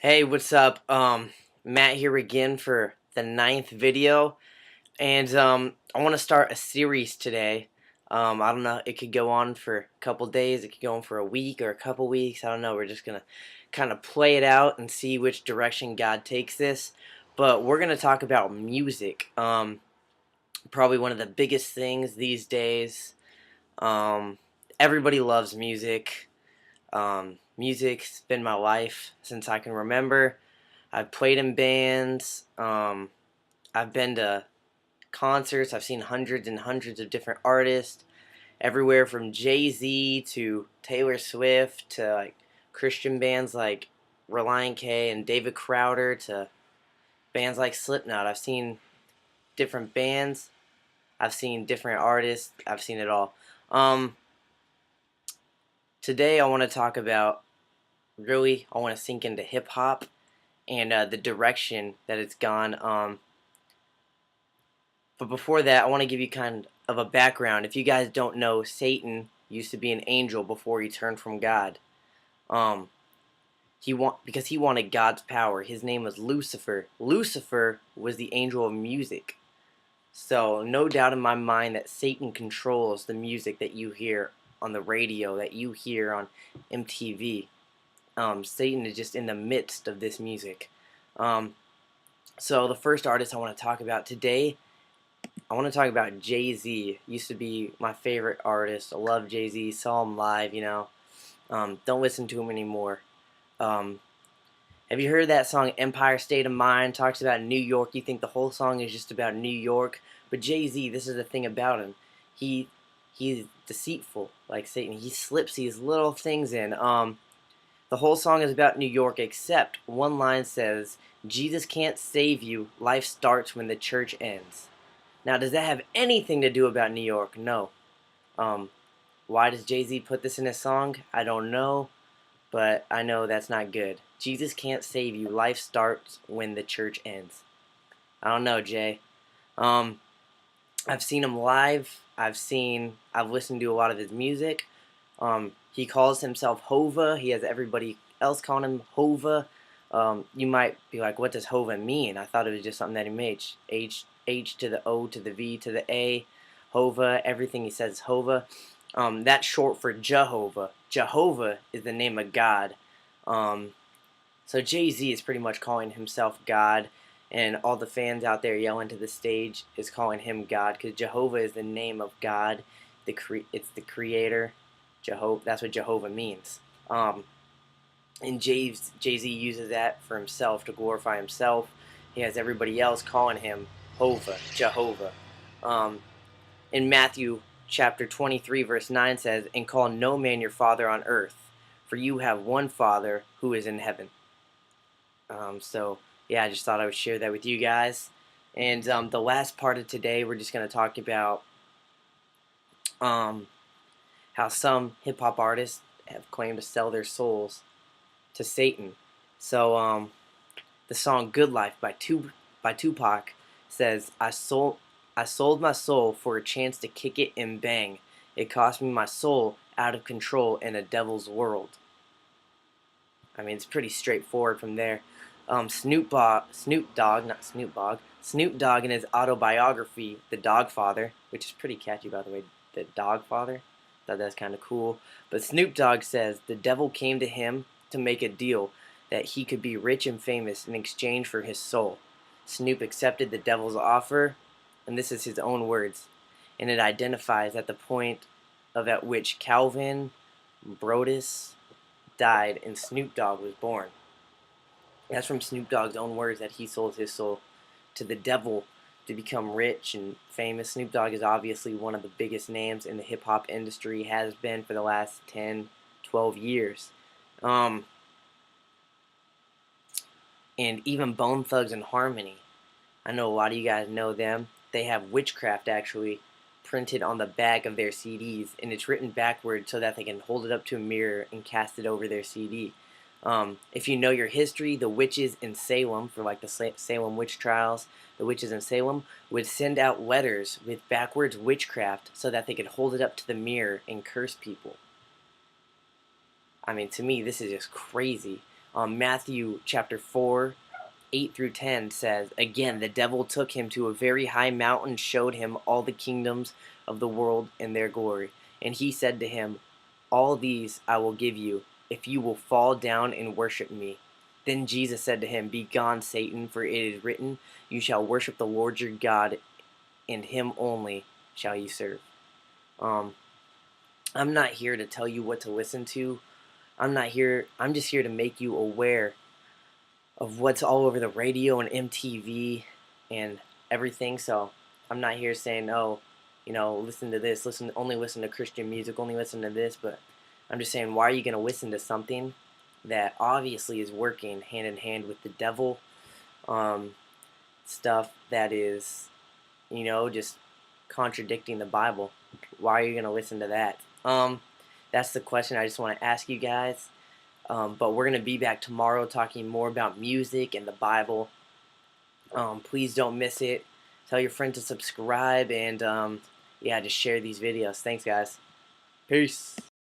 Hey, what's up? Matt here again for the ninth video, and I want to start a series today. I don't know, it could go on for a couple days, it could go on for a week or a couple weeks. I don't know. We're just gonna kind of play it out and see which direction God takes this. But we're gonna talk about music. Probably one of the biggest things these days. Um, Everybody loves music. Music's been my life since I can remember. I've played in bands. I've been to concerts. I've seen hundreds and hundreds of different artists, everywhere from Jay-Z to Taylor Swift to like Christian bands like Relient K and David Crowder to bands like Slipknot. I've seen different bands. I've seen different artists. I've seen it all. Um, Today I want to talk about I want to sink into hip hop and the direction that it's gone. But before that, I want to give you kind of a background. If you guys don't know, Satan used to be an angel before he turned from God. Um, because he wanted God's power. His name was Lucifer. Lucifer was the angel of music. So no doubt in my mind that Satan controls the music that you hear on the radio, that you hear on MTV. Satan is just in the midst of this music. Um, so the first artist I want to talk about today, I want to talk about Jay-Z. Used to be my favorite artist. I love Jay-Z. Saw him live. Don't listen to him anymore. Um, have you heard that song Empire State of Mind? Talks about New York. You think the whole song is just about New York. But Jay-Z, this is the thing about him. He he's deceitful like Satan. He slips these little things in. The whole song is about New York except one line says, Jesus can't save you. Life starts when the church ends. Now, does that have anything to do about New York? No. Um, why does Jay-Z put this in his song? I don't know, but I know that's not good. Jesus can't save you. Life starts when the church ends. I don't know, Jay. Um, I've seen him live. I've listened to a lot of his music. He calls himself Hova. He has everybody else calling him Hova. You might be like, what does Hova mean? I thought it was just something that he made. H to the O to the V to the A. Hova. Everything he says is Hova. That's short for Jehovah. Jehovah is the name of God. Um, so Jay-Z is pretty much calling himself God, and all the fans out there yelling to the stage is calling him God, because Jehovah is the name of God. It's the creator. Jehovah. That's what Jehovah means. And Jay-Z uses that for himself to glorify himself. He has everybody else calling him Hova, Jehovah. Um, in Matthew chapter 23, verse 9 says, and call no man your father on earth, for you have one Father who is in heaven. So, yeah, I just thought I would share that with you guys. And the last part of today, we're just going to talk about um, how some hip-hop artists have claimed to sell their souls to Satan. So, the song "Good Life" by Tupac says, I sold my soul for a chance to kick it and bang. It cost me my soul out of control in a devil's world." I mean, it's pretty straightforward from there. Snoop Dogg in his autobiography, The Dogfather, which is pretty catchy, by the way, The Dogfather. Thought that's kind of cool. But Snoop Dogg says the devil came to him to make a deal that he could be rich and famous in exchange for his soul. Snoop accepted the devil's offer, and this is his own words, and it identifies at the point of at which Calvin Brodus died and Snoop Dogg was born. That's from Snoop Dogg's own words, that he sold his soul to the devil to become rich and famous. Snoop Dogg is obviously one of the biggest names in the hip-hop industry, has been for the last 10, 12 years. And even Bone Thugs and Harmony. I know a lot of you guys know them. They have witchcraft actually printed on the back of their CDs, and it's written backwards so that they can hold it up to a mirror and cast it over their CD. If you know your history, the witches in Salem, for like the Salem witch trials, the witches in Salem would send out letters with backwards witchcraft so that they could hold it up to the mirror and curse people. I mean, to me, this is just crazy. Matthew chapter 4, 8 through 10 says, "Again, the devil took him to a very high mountain, showed him all the kingdoms of the world and their glory. And he said to him, all these I will give you, if you will fall down and worship me. Then Jesus said to him, Begone, Satan, for it is written, You shall worship the Lord your God, and him only shall you serve." Um, I'm not here to tell you what to listen to. I'm just here to make you aware of what's all over the radio and MTV and everything. So I'm not here saying, oh, listen to this, only listen to Christian music, only listen to this. But I'm just saying, why are you going to listen to something that obviously is working hand in hand with the devil, stuff that is, just contradicting the Bible? Why are you going to listen to that? That's the question I just want to ask you guys. But we're going to be back tomorrow talking more about music and the Bible. Please don't miss it. Tell your friend to subscribe and, yeah, just share these videos. Thanks, guys. Peace.